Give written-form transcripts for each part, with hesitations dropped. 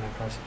that press.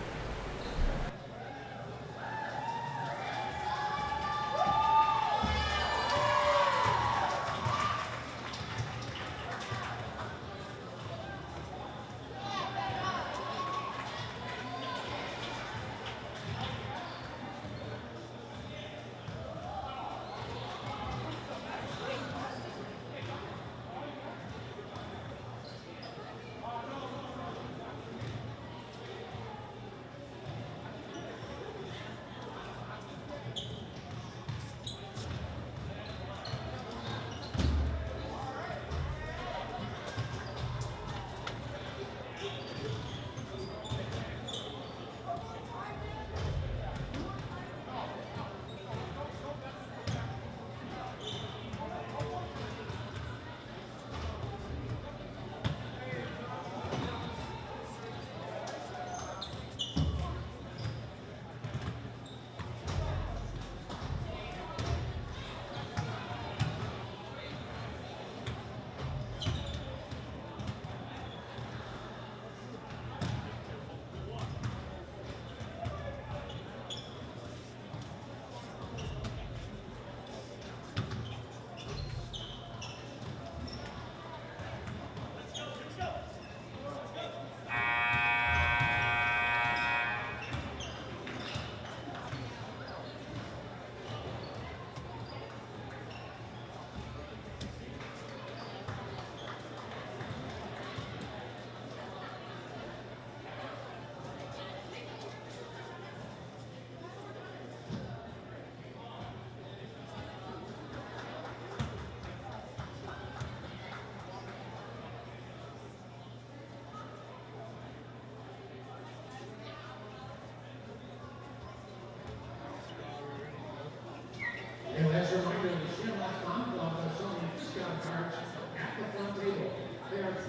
And as a reminder, the Shamrock Farm Club are selling discount cards at the front table. They are $20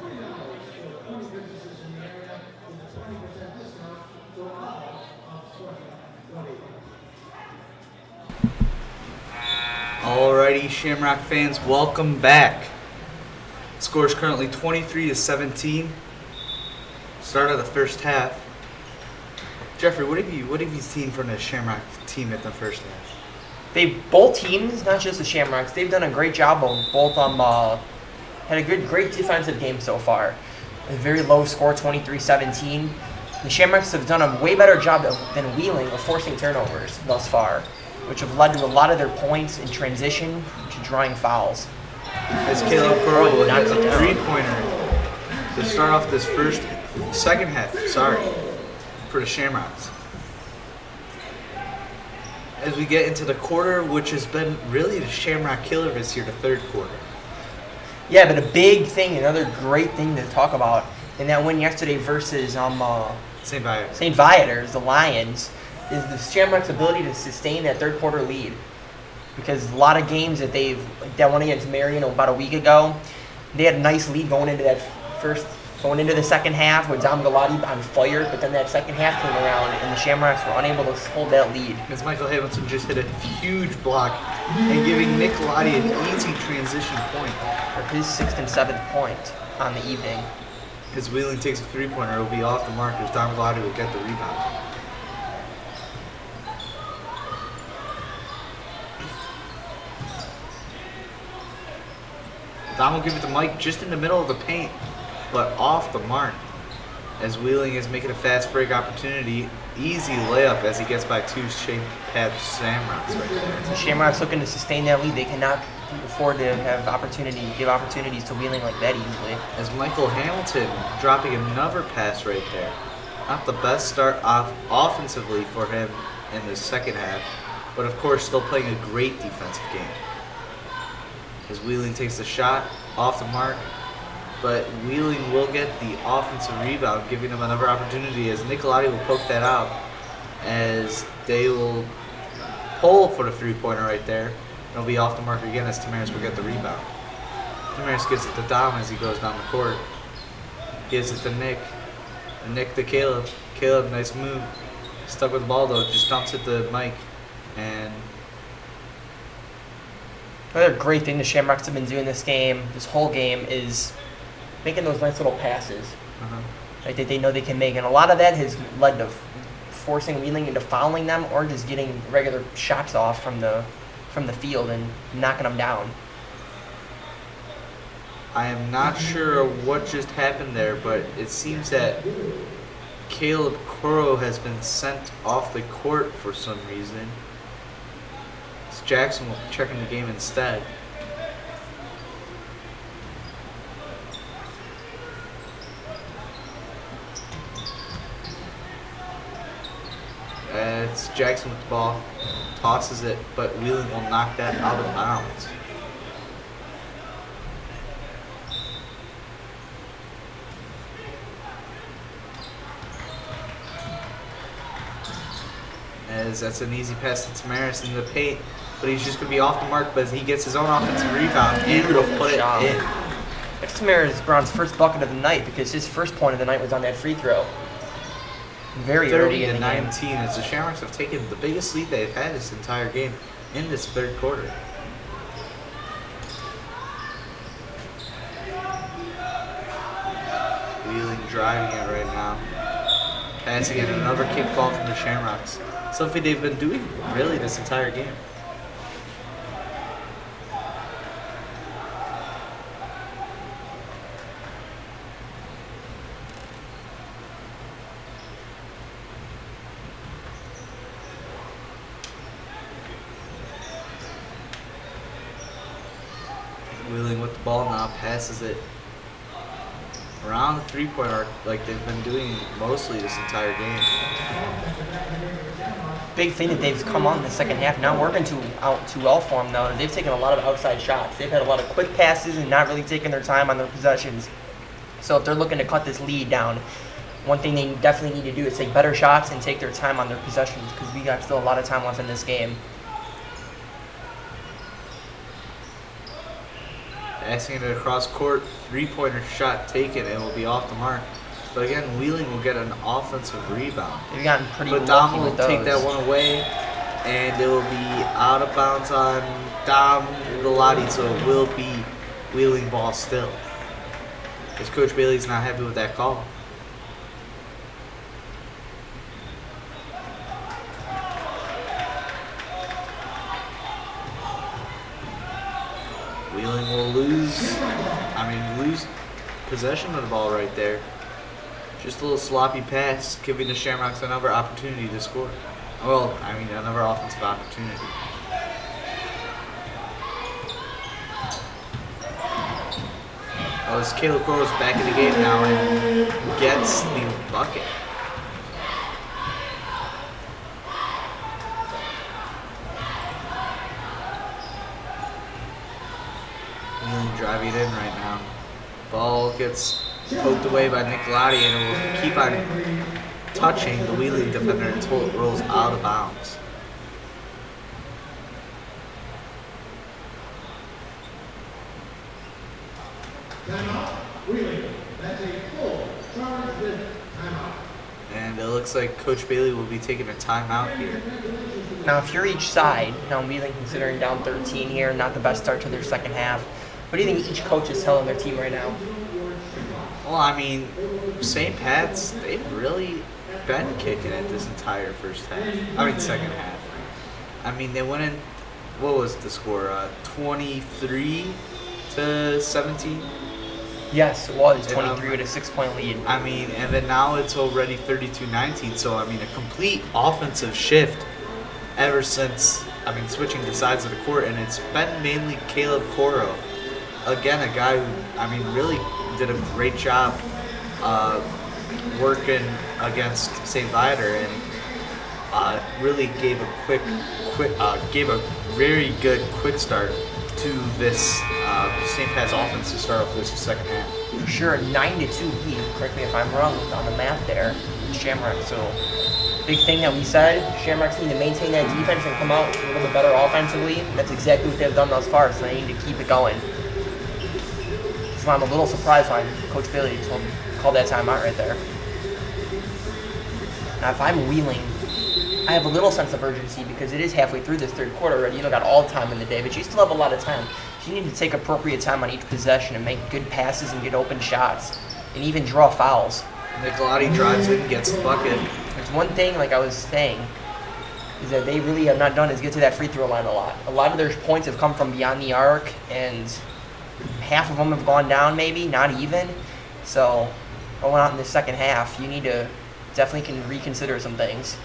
for 20 businesses in the area with a 20% discount for all of 2020. Alrighty, Shamrock fans, welcome back. Score is currently 23-17. Start of the first half. Jeffrey, what have you seen from the Shamrock team at the first half? Both teams, not just the Shamrocks, they've done a great job of both had a great defensive game so far. A very low score, 23-17. The Shamrocks have done a way better job than Wheeling of forcing turnovers thus far, which have led to a lot of their points in transition to drawing fouls. As Caleb Corral hits a three-pointer to start off this second half, for the Shamrocks. As we get into the quarter, which has been really the Shamrock killer this year, the third quarter. Yeah, but a big thing, another great thing to talk about in that win yesterday versus St. Viators, the Lions, is the Shamrocks' ability to sustain that third quarter lead. Because a lot of games that won against Marion about a week ago, they had a nice lead going into the second half with Dom Galati on fire, but then that second half came around and the Shamrocks were unable to hold that lead. As Michael Hamilton just hit a huge block and giving Nick Galati an easy transition point. For his 6th and 7th point on the evening. As Wheeling takes a three-pointer, it will be off the mark as Dom Galati will get the rebound. Dom will give it to Mike just in the middle of the paint, but off the mark. As Wheeling is making a fast break opportunity, easy layup as he gets by two Pad Shamrocks right there. The Shamrocks looking to sustain that lead. They cannot afford to give opportunities to Wheeling like that easily. As Michael Hamilton dropping another pass right there. Not the best start offensively for him in the second half, but of course still playing a great defensive game. As Wheeling takes the shot off the mark, but Wheeling will get the offensive rebound, giving them another opportunity as Nicolati will poke that out as they will pull for the three-pointer right there. It'll be off the mark again as Tamaris will get the rebound. Tamaris gives it to Dom as he goes down the court. Gives it to Nick. And Nick to Caleb. Caleb, nice move. Stuck with the ball though, just dumps it to Mike. And another great thing the Shamrocks have been doing this whole game, is making those nice little passes. like, that they know they can make. And a lot of that has led to forcing Wheeling into fouling them or just getting regular shots off from the field and knocking them down. I am not sure what just happened there, but it seems that Caleb Coro has been sent off the court for some reason. So Jackson will check in the game instead. It's Jackson with the ball, tosses it, but Wheeling will knock that out of bounds. As that's an easy pass to Tamaris in the paint, but he's just going to be off the mark, but he gets his own offensive rebound and will put it in. That's Tamaris Brown's first bucket of the night because his first point of the night was on that free throw. Very early in the 30-19 game. as the Shamrocks have taken the biggest lead they've had this entire game in this third quarter. Wheeling driving it right now. Passing it, another kickball from the Shamrocks. Something they've been doing really this entire game. Wheeling with the ball now, passes it around the three-point arc like they've been doing mostly this entire game. Big thing that they've come on in the second half, not working out too well for them, though, is they've taken a lot of outside shots. They've had a lot of quick passes and not really taking their time on their possessions. So if they're looking to cut this lead down, one thing they definitely need to do is take better shots and take their time on their possessions because we got still a lot of time left in this game. Passing it across court, three-pointer shot taken and will be off the mark. But again, Wheeling will get an offensive rebound. They've gotten pretty But lucky Dom will with those. take that one away, and it will be out of bounds on Dom Galati, so it will be Wheeling ball still. Because Coach Bailey's not happy with that call. Wheeling will lose possession of the ball right there. Just a little sloppy pass, giving the Shamrocks another opportunity to score. Well, another offensive opportunity. As Caleb Coro's back in the game now and gets the bucket. Wheeling driving it in right now. Ball gets poked away by Nicolati and it will keep on touching the Wheeling defender until it rolls out of bounds. Timeout. Wheeling. That's a full charge with timeout. And it looks like Coach Bailey will be taking a timeout here. Now, if you're each side, now Wheeling considering down 13 here, not the best start to their second half. What do you think each coach is telling their team right now? Well, St. Pat's, they've really been kicking it this entire second half. They went in, what was the score? 23-17? Yes, it was 23 with a 6-point lead. And then now it's already 32-19. So, a complete offensive shift ever since, switching the sides of the court. And it's been mainly Caleb Coro. Again, a guy who, really did a great job working against St. Viator and really gave a very good quick start to this St. Pat's offense to start off this second half. For sure, 9-2 lead. Correct me if I'm wrong on the math there. Shamrock. So, big thing that we said, Shamrocks need to maintain that defense and come out a little bit better offensively. That's exactly what they've done thus far, so they need to keep it going. That's why I'm a little surprised when Coach Bailey called that timeout right there. Now, if I'm Wheeling, I have a little sense of urgency because it is halfway through this third quarter already. You don't got all the time in the day, but you still have a lot of time. So you need to take appropriate time on each possession and make good passes and get open shots and even draw fouls. Nicolati drives in, gets the bucket. There's one thing, like I was saying, is that they really have not done is get to that free throw line a lot. A lot of their points have come from beyond the arc, and half of them have gone down, maybe, not even. So, going out in the second half, you need to definitely reconsider some things.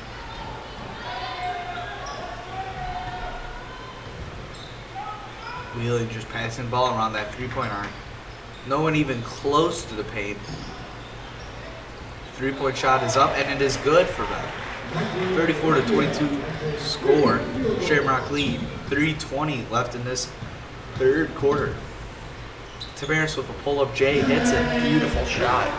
Wheeling just passing the ball around that three-point arc. No one even close to the paint. Three-point shot is up, and it is good for them. 34-22 score. Shamrock lead. 3:20 left in this third quarter. Tavares with a pull-up J hits it. Beautiful shot.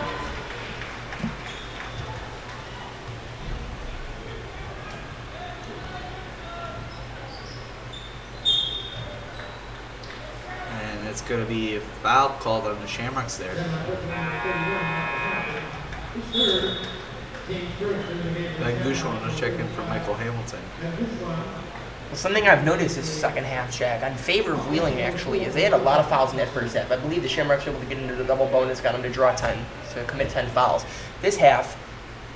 And it's going to be a foul called on the Shamrocks there. Ben Gouchon was checking for Michael Hamilton. Well, something I've noticed this second half, Jack, in favor of Wheeling actually, is they had a lot of fouls in that first half. I believe the Shamrocks were able to get into the double bonus, got them to draw 10, so commit 10 fouls. This half,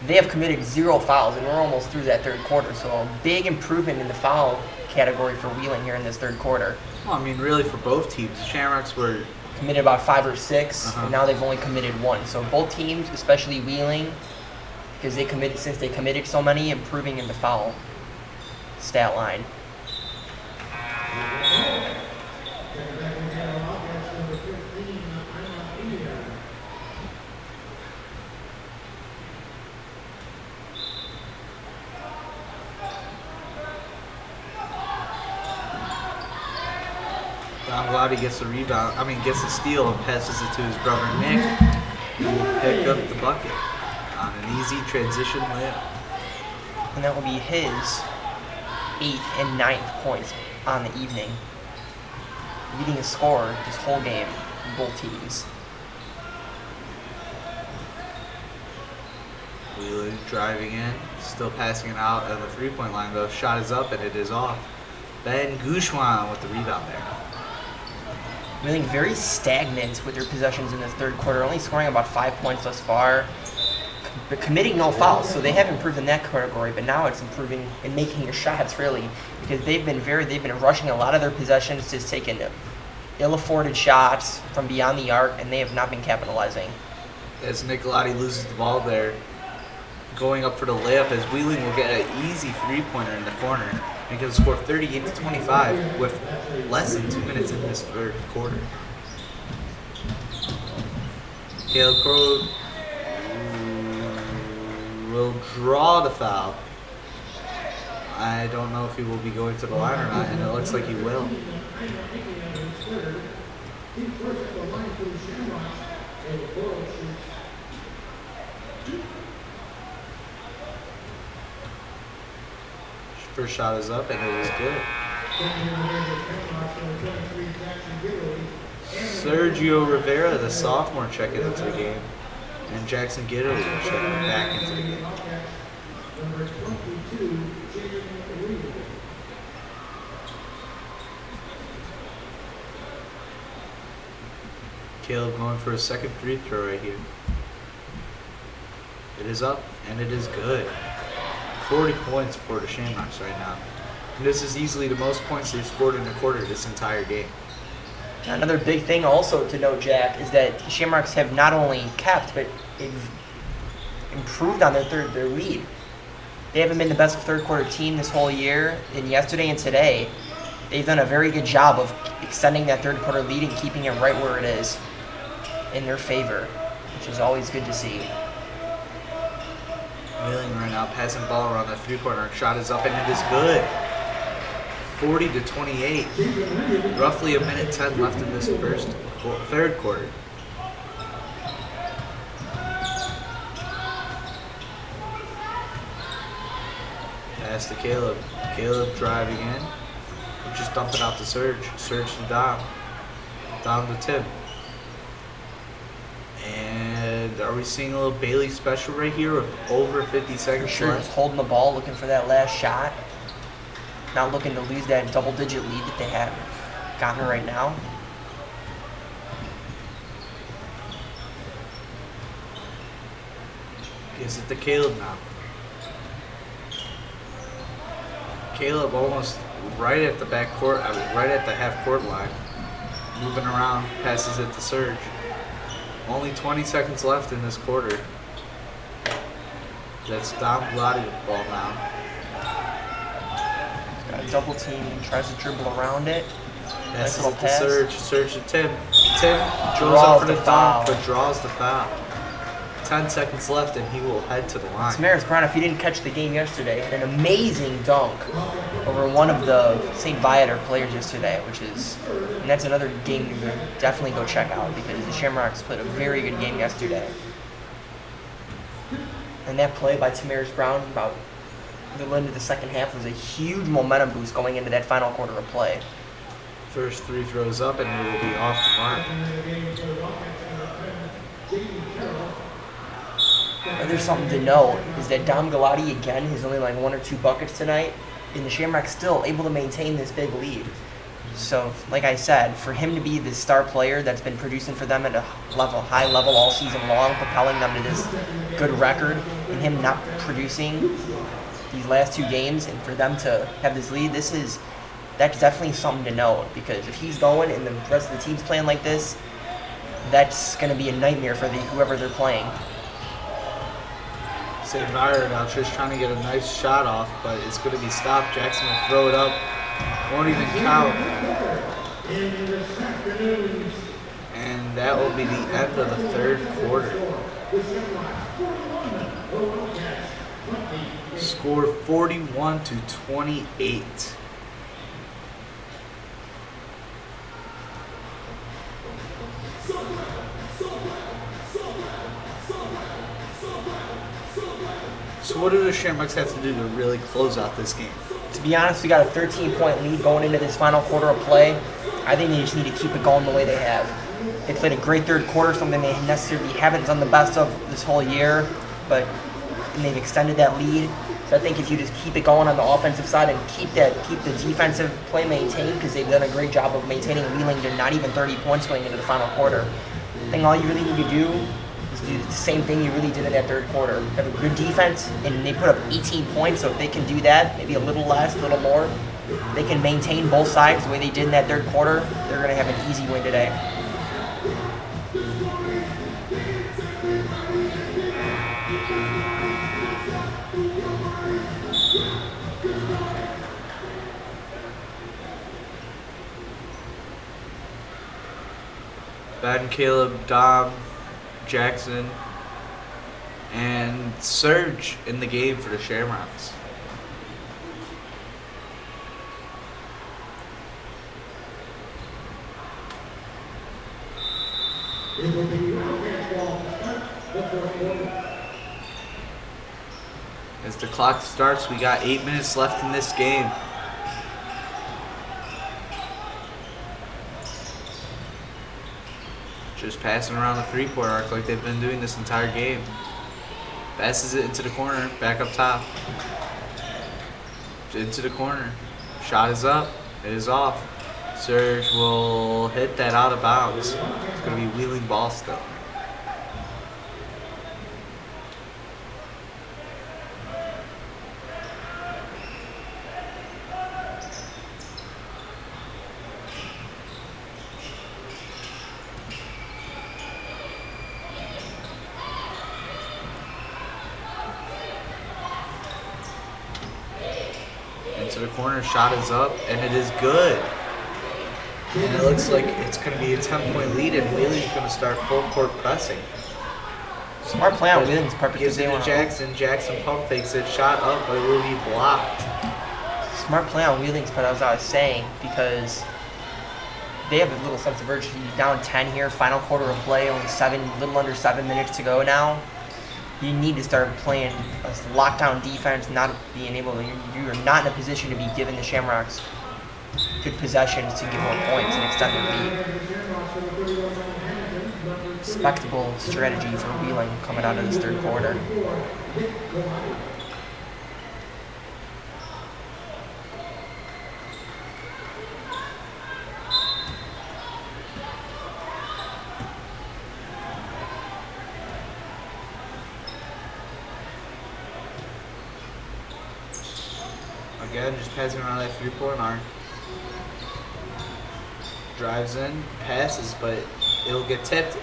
they have committed 0 fouls, and we're almost through that third quarter, so a big improvement in the foul category for Wheeling here in this third quarter. Well, I mean, really for both teams. The Shamrocks were Committed about 5 or 6, and now they've only committed 1. So both teams, especially Wheeling, because they committed so many, improving in the foul stat line. Don Glady gets the rebound. Gets the steal and passes it to his brother Nick, who will pick up the bucket on an easy transition layup. And that will be his 8th and 9th points on the evening, leading a scorer this whole game in both teams. Wheeling driving in, still passing it out on the three-point line though. Shot is up and it is off. Ben Gouchon with the rebound there. Wheeling very stagnant with their possessions in this third quarter, only scoring about 5 points thus far. But committing no fouls, so they have improved in that category. But now it's improving in making your shots really, because they've been rushing a lot of their possessions, just taking ill-afforded shots from beyond the arc, and they have not been capitalizing. As Nicolati loses the ball there, going up for the layup, as Wheeling will get an easy three-pointer in the corner. He can score 38-25 with less than 2 minutes in this third quarter. Caleb Crow will draw the foul. I don't know if he will be going to the line or not, and it looks like he will. First shot is up, and it is good. Sergio Rivera, the sophomore, checking into the game. And Jackson Giddo checking back into the game. Caleb going for a second free throw right here. It is up, and it is good. 40 points for the Shamrocks right now. And this is easily the most points they've scored in a quarter this entire game. Another big thing also to note, Jack, is that the Shamrocks have not only kept, but they've improved on their lead. They haven't been the best third quarter team this whole year, and yesterday and today, they've done a very good job of extending that third quarter lead and keeping it right where it is in their favor, which is always good to see. Wheeling right now, passing the ball around that three-point arc. Shot is up, and it is good. 40-28. Roughly a minute 10 left in this third quarter. Pass to Caleb. Caleb driving in. Just dump it out to Serge. Serge to Dom. Dom to Tim. And are we seeing a little Bailey special right here with over 50 seconds Sure, left? just holding the ball, looking for that last shot. Not looking to lose that double-digit lead that they have gotten right now. Gives it to Caleb now. Caleb almost right at the back court, right at the half court line. Moving around, passes it to Serge. Only 20 seconds left in this quarter. That's Dom Gladi's ball now. Got a double team, tries to dribble around it. Nice Passes little it to pass. Serge. Serge to Tim. Tim goes Draws up for the the foul. dunk, but draws the foul. 10 seconds left, and he will head to the line. Samaris Brown, if you didn't catch the game yesterday, had an amazing dunk over one of the St. Viator players yesterday, and that's another game you could definitely go check out because the Shamrocks played a very good game yesterday. And that play by Tamaris Brown about the end of the second half was a huge momentum boost going into that final quarter of play. First three throws up, and it will be off the mark. There's something to note is that Dom Galati again has only like 1 or 2 buckets tonight, and the Shamrocks still able to maintain this big lead. So, like I said, for him to be the star player that's been producing for them at a high level all season long, propelling them to this good record, and him not producing these last 2 games, and for them to have this lead, that's definitely something to note because if he's going and the rest of the team's playing like this, that's going to be a nightmare for whoever they're playing. St. Viator now just trying to get a nice shot off, but it's going to be stopped. Jackson will throw it up. Won't even count. And that will be the end of the third quarter. Score 41-28. So what do the Shamrocks have to do to really close out this game? To be honest, we got a 13-point lead going into this final quarter of play. I think they just need to keep it going the way they have. They played a great third quarter, something they necessarily haven't done the best of this whole year, and they've extended that lead. So I think if you just keep it going on the offensive side and keep the defensive play maintained, because they've done a great job of maintaining Wheeling to not even 30 points going into the final quarter. I think all you really need to do is do the same thing you really did in that third quarter. Have a good defense, and they put up 18 points, so if they can do that, maybe a little less, a little more, they can maintain both sides the way they did in that third quarter, they're going to have an easy win today. Ben, Caleb, Dom, Jackson, and Serge in the game for the Shamrocks. As the clock starts, we got 8 minutes left in this game. Just passing around the three-point arc like they've been doing this entire game. Passes it into the corner, back up top. Into the corner. Shot is up. It is off. Serge will hit that out of bounds. It's going to be Wheeling ball still. Into the corner, shot is up, and it is good. And it looks like it's going to be a 10-point lead, and Wheeling's going to start full court pressing. Smart play on Wheeling's part because Gives they it want to Jackson. Jackson pump fakes it, shot up, but it will be blocked. Smart play on Wheeling's part, as I was saying, because they have a little sense of urgency. Down 10 here, final quarter of play, only little under 7 minutes to go now. You need to start playing a lockdown defense, not being able to. You are not in a position to be giving the Shamrocks good possessions to get more points and extend their lead. Respectable strategy for Wheeling coming out of this third quarter. Again, just passing around that 3-point arc. Drives in, passes, but it'll get tipped.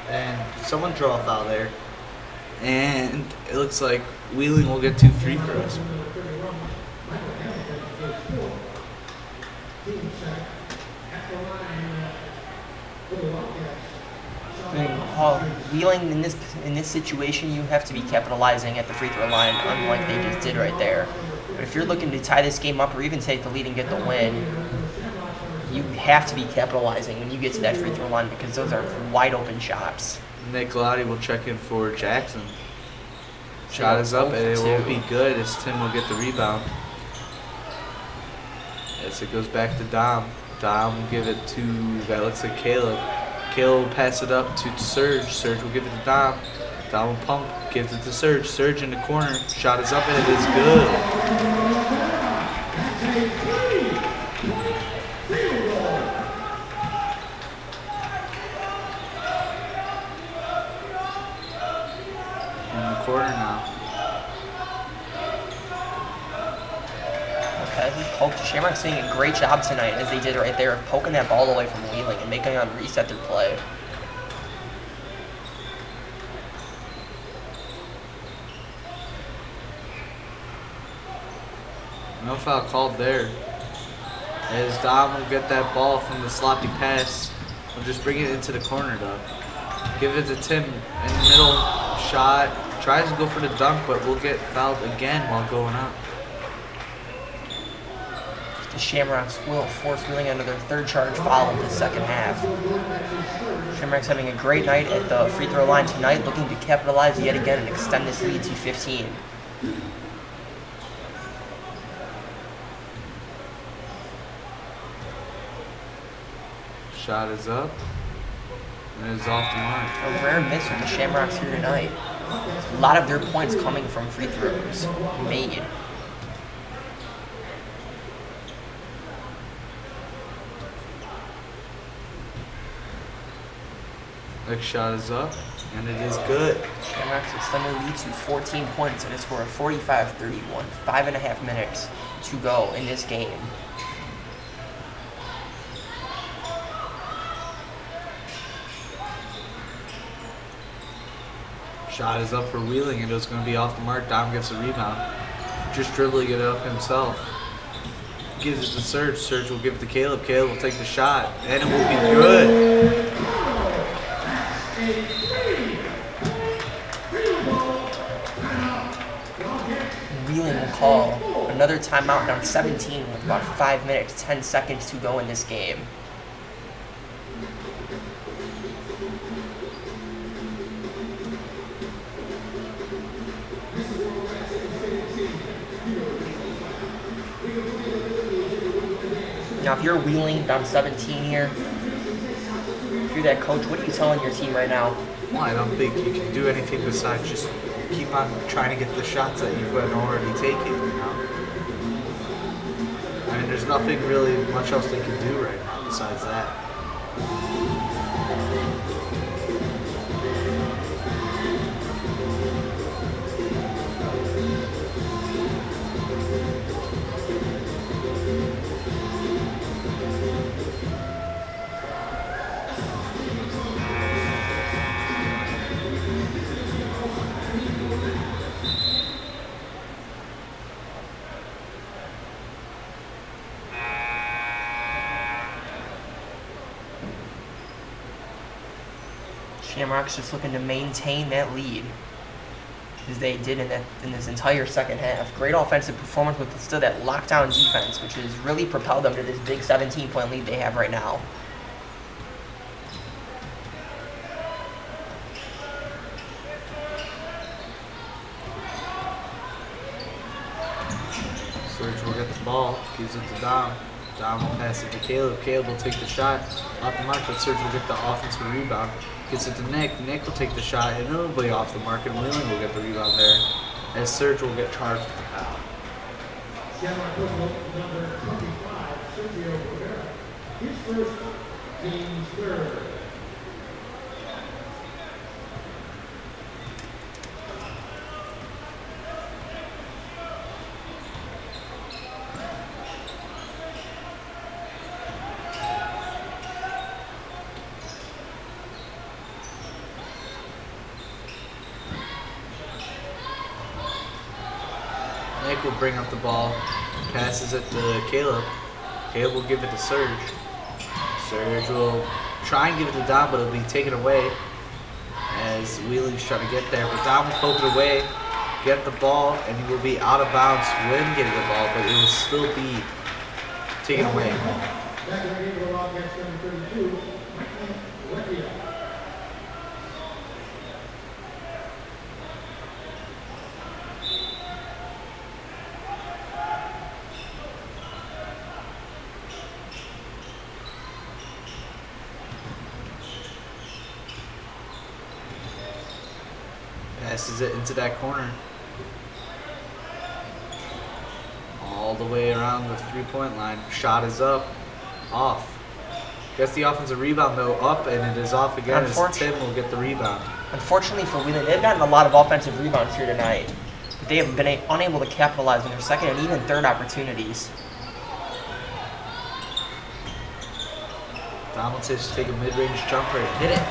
And someone draw a foul there. And it looks like Wheeling will get 2 free throws. Wheeling in this situation, you have to be capitalizing at the free throw line, unlike they just did right there. But if you're looking to tie this game up or even take the lead and get the win, you have to be capitalizing when you get to that free throw line because those are wide open shots. Nick Galati will check in for Jackson. Shot is up and it won't be good as Tim will get the rebound. As it goes back to Dom. Dom will give it to, that looks like Caleb. Caleb will pass it up to Serge. Serge will give it to Dom. Dom will pump, gives it to Serge. Serge in the corner. Shot is up and it is good. Corner now. Okay, Shamrock's doing a great job tonight, as they did right there, of poking that ball away from Wheeling and making them reset their play. No foul called there. As Dom will get that ball from the sloppy pass. We'll just bring it into the corner though. Give it to Tim in the middle. Shot. Tries to go for the dunk, but will get fouled again while going up. The Shamrocks will force Wheeling under their third charge foul in the second half. Shamrocks having a great night at the free throw line tonight, looking to capitalize yet again and extend this lead to 15. Shot is up. And it is off the mark. A rare miss from the Shamrocks here tonight. A lot of their points coming from free throws made. Next shot is up, and it is good. Shamrocks extend their lead to 14 points and a score of 45-31. 5.5 minutes to go in this game. Shot is up for Wheeling, and it was going to be off the mark. Dom gets a rebound. Just dribbling it up himself. Gives it to Serge. Serge will give it to Caleb. Caleb will take the shot, and it will be good. Wheeling will call another timeout down 17 with about 5 minutes, 10 seconds to go in this game. Now, if you're Wheeling down 17 here, if you're that coach, what are you telling your team right now? Well, I don't think you can do anything besides just keep on trying to get the shots that you've been already taking, you know? I mean, there's nothing really much else they can do right now besides that. Shamrocks just looking to maintain that lead as they did in this entire second half. Great offensive performance with still that lockdown defense, which has really propelled them to this big 17-point lead they have right now. Serge will get the ball, gives it to Dom. Dom will pass it to Caleb. Caleb will take the shot off the mark, but Serge will get the offensive rebound. Gets it to Nick. Nick will take the shot, and nobody off the mark, and Wheeling will get the rebound there, as Serge will get charged with the foul. Shamrock number 25, Sergio Rivera. His first, team's third. will bring up the ball, passes it to Caleb. Caleb will give it to Serge. Serge will try and give it to Dom, but it'll be taken away as Wheeling's trying to get there. But Dom will poke it away, get the ball, and he will be out of bounds when getting the ball, but it will still be taken away. Back in the game for the Wildcats, number 32, Mikey Lecchia. Passes it into that corner. All the way around the three-point line. Shot is up. Off. Gets the offensive rebound though. Up, and it is off again as Tim will get the rebound. Unfortunately for Wheeling, they've gotten a lot of offensive rebounds here tonight, but they have been unable to capitalize on their second and even third opportunities. Dom will just take a mid-range jumper and hit it.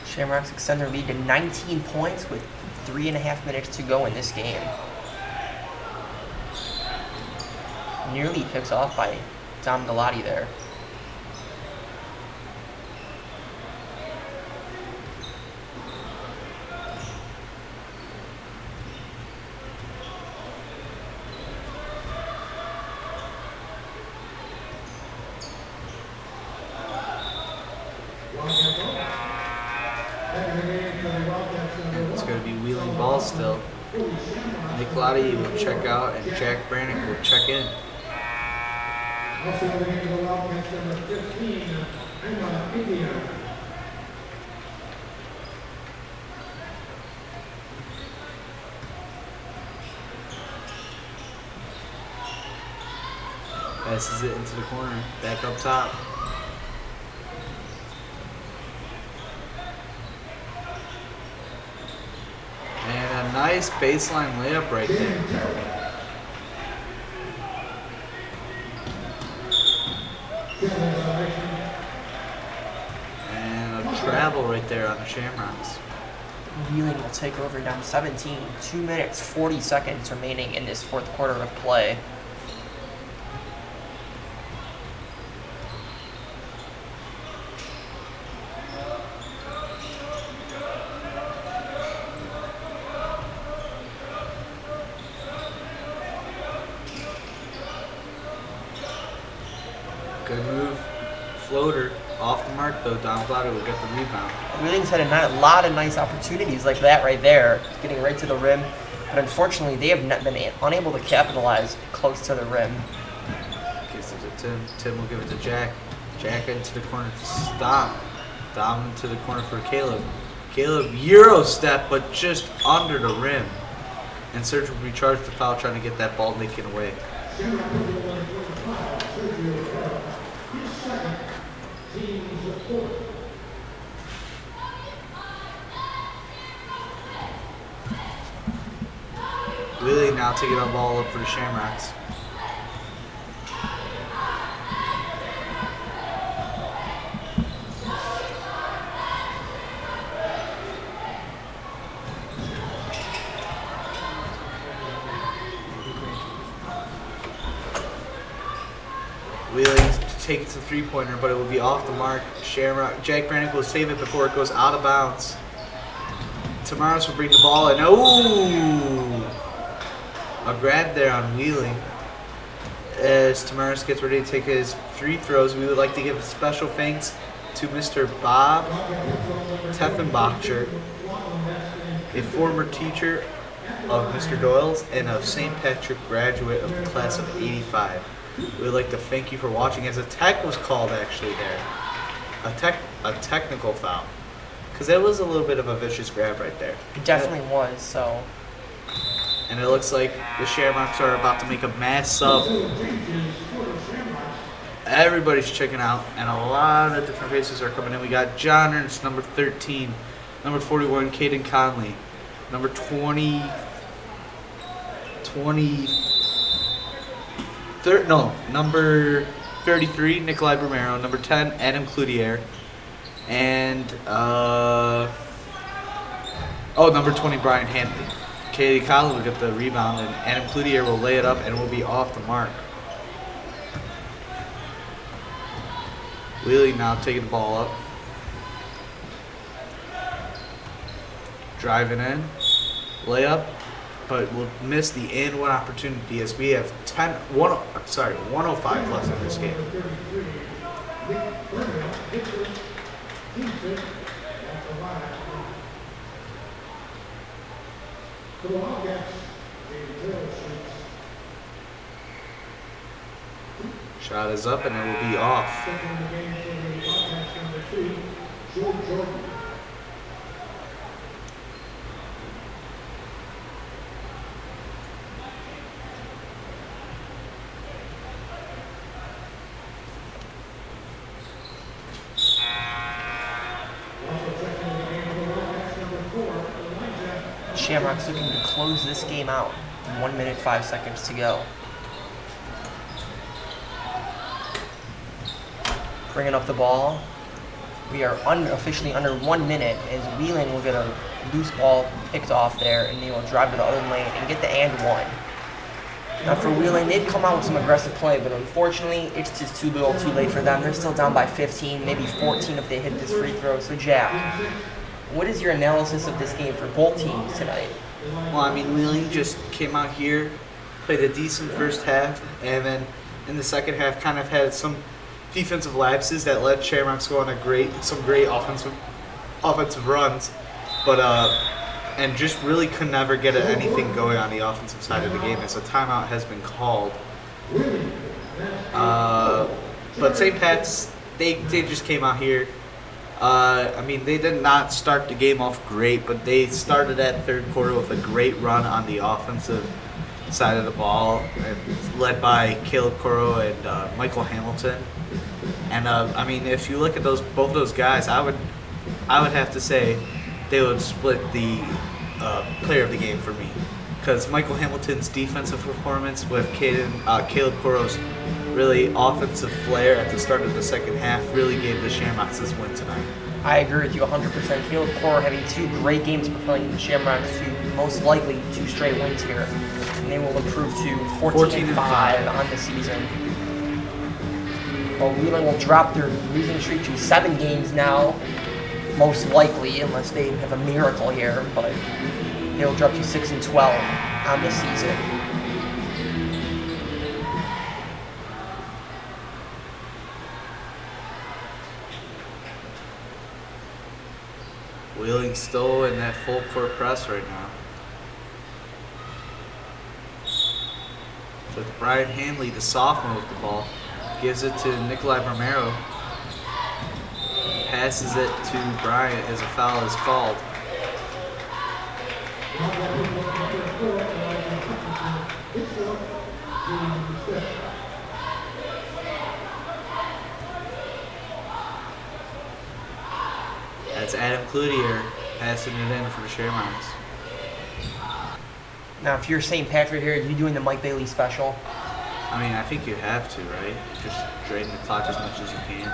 Shamrocks extend their lead to 19 points with 3.5 minutes to go in this game. Nearly picks off by Dom Galati there. And it's going to be Wheeling ball still. Nick Galati will check out and Jack Brannick will check in. Also in the game for the Wildcats, number 15, Emma India. Passes it into the corner. Back up top. And a nice baseline layup right there. And a travel right there on the Shamrocks. Wheeling will take over down 17. 2 minutes, 40 seconds remaining in this fourth quarter of play. Good move. Floater. Off the mark though. Don Vlado will get the rebound. Wheeling's had a lot of nice opportunities like that right there, getting right to the rim. But unfortunately, they have not been unable to capitalize close to the rim. Gives it to Tim. Tim will give it to Jack. Jack into the corner to Dom. Dom into the corner for Caleb. Caleb Euro step, but just under the rim. And Serge will be charged to foul trying to get that ball taken away. Wheeling now taking the ball up for the Shamrocks. Wheeling takes a three-pointer, but it will be off the mark. Shamrock Jack Brannick will save it before it goes out of bounds. Tamaris will bring the ball in. Oh! A grab there on Wheeling. As Tamaris gets ready to take his free throws, we would like to give a special thanks to Mr. Bob Teffenbacher, a former teacher of Mr. Doyle's and of St. Patrick graduate of the class of '85. We would like to thank you for watching, as a tech was called actually there. A technical foul. Because that was a little bit of a vicious grab right there. It definitely was, so. And it looks like the Shamrocks are about to make a mass sub. Everybody's checking out, and a lot of different faces are coming in. We got John Ernst, number 13. Number 41, Caden Conley. Number 20, number 33, Nikolai Romero. Number 10, Adam Cloutier. And, number 20, Brian Hanley. Katie Collins will get the rebound, and Adam Cloutier will lay it up and will be off the mark. Wheeling now taking the ball up. Driving in. Layup. But we'll miss the and one opportunity as we have 105 left in this game. Shot is up and it will be off. Shamrocks looking to close this game out. 1 minute, 5 seconds to go. Bringing up the ball. We are officially under 1 minute as Wheeling will get a loose ball picked off there and they will drive to the other lane and get the and one. Now for Wheeling, they've come out with some aggressive play, but unfortunately it's just too little too late for them. They're still down by 15, maybe 14 if they hit this free throw. So Jack, what is your analysis of this game for both teams tonight? Well, I mean, Wheeling just came out here, played a decent first half, and then in the second half kind of had some defensive lapses that let Shamrocks go on some great offensive runs, but and just really could never get anything going on the offensive side of the game as a timeout has been called. But St. Pat's, they just came out here. I mean, they did not start the game off great, but they started that third quarter with a great run on the offensive side of the ball, led by Caleb Coro and Michael Hamilton. And I mean, if you look at both those guys, I would have to say they would split the player of the game for me, because Michael Hamilton's defensive performance with Caleb Coro's really offensive flair at the start of the second half really gave the Shamrocks this win tonight. I agree with you 100%. Caleb Coro having 2 great games propelling the Shamrocks to most likely 2 straight wins here. And they will improve to 14-5 on the season. Well, Wheeling will drop their losing streak to 7 games now, most likely, unless they have a miracle here. But they will drop to 6-12 on the season. Wheeling still in that full court press right now. With Brian Hanley, the sophomore, with the ball, gives it to Nikolai Romero. Passes it to Bryant as a foul is called. That's Adam Cloutier passing it in for the Shamrocks. Now, if you're St. Patrick here, are you doing the Mike Bailey special? I mean, I think you have to, right? Just drain the clock as much as you can.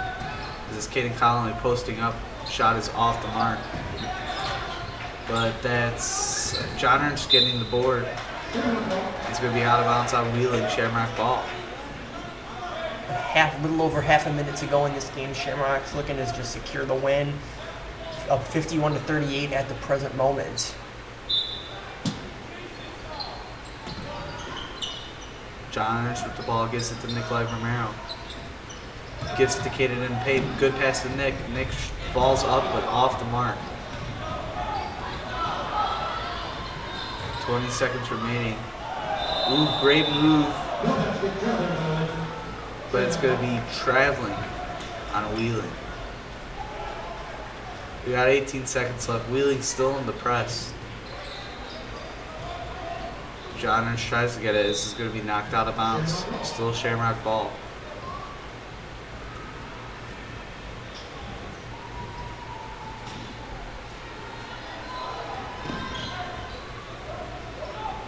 This is Caden Conley posting up. Shot is off the mark. But that's John Ernst getting the board. It's going to be out of bounds on Wheeling, Shamrock ball. A little over half a minute to go in this game. Shamrocks looking to just secure the win. Up 51-38 at the present moment. John Ernst with the ball, gives it to Nikolai Romero. Gives it to Caden and Payne. Good pass to Nick. Nick ball's up but off the mark. 20 seconds remaining. Ooh, great move. But it's going to be traveling on Wheeling. We got 18 seconds left. Wheeling still in the press. John Ernst tries to get it. This is going to be knocked out of bounds. Still Shamrock ball.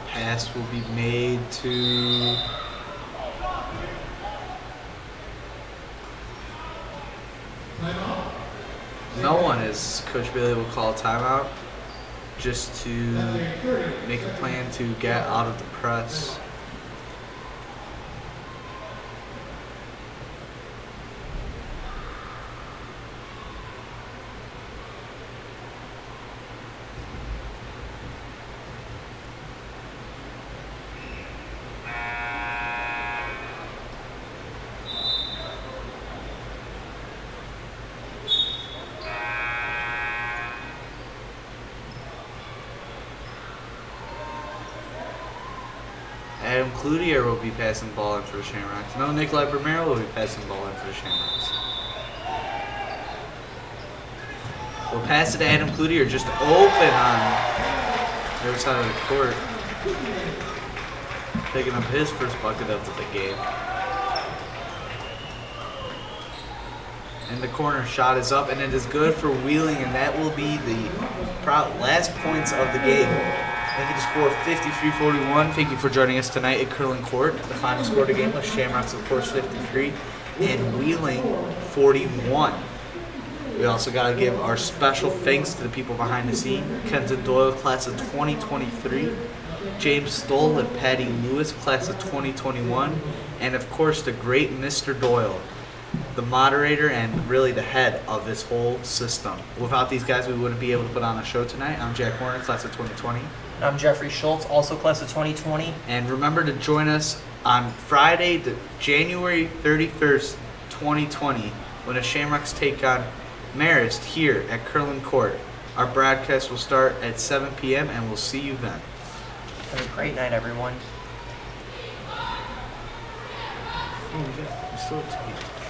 Pass will be made to No one, as Coach Bailey will call a timeout, just to make a plan to get out of the press. Adam Cloutier will be passing the ball in for the Shamrocks. No, Nikolai Bramero will be passing the ball in for the Shamrocks. We'll pass it to Adam Cloutier, just open on the other side of the court. Picking up his first bucket of the game. And the corner shot is up, and it is good for Wheeling, and that will be the last points of the game. Making the score 53-41. Thank you for joining us tonight at Curling Court. The final score of the game was Shamrocks, of course, 53, and Wheeling, 41. We also got to give our special thanks to the people behind the scene. Kenton Doyle, class of 2023. James Stoll and Patty Lewis, class of 2021. And, of course, the great Mr. Doyle, the moderator and really the head of this whole system. Without these guys, we wouldn't be able to put on a show tonight. I'm Jack Horner, class of 2020. I'm Jeffrey Schultz, also class of 2020. And remember to join us on Friday, January 31st, 2020, when the Shamrocks take on Marist here at Curling Court. Our broadcast will start at 7 p.m. and we'll see you then. Have a great night, everyone. Oh, we still have to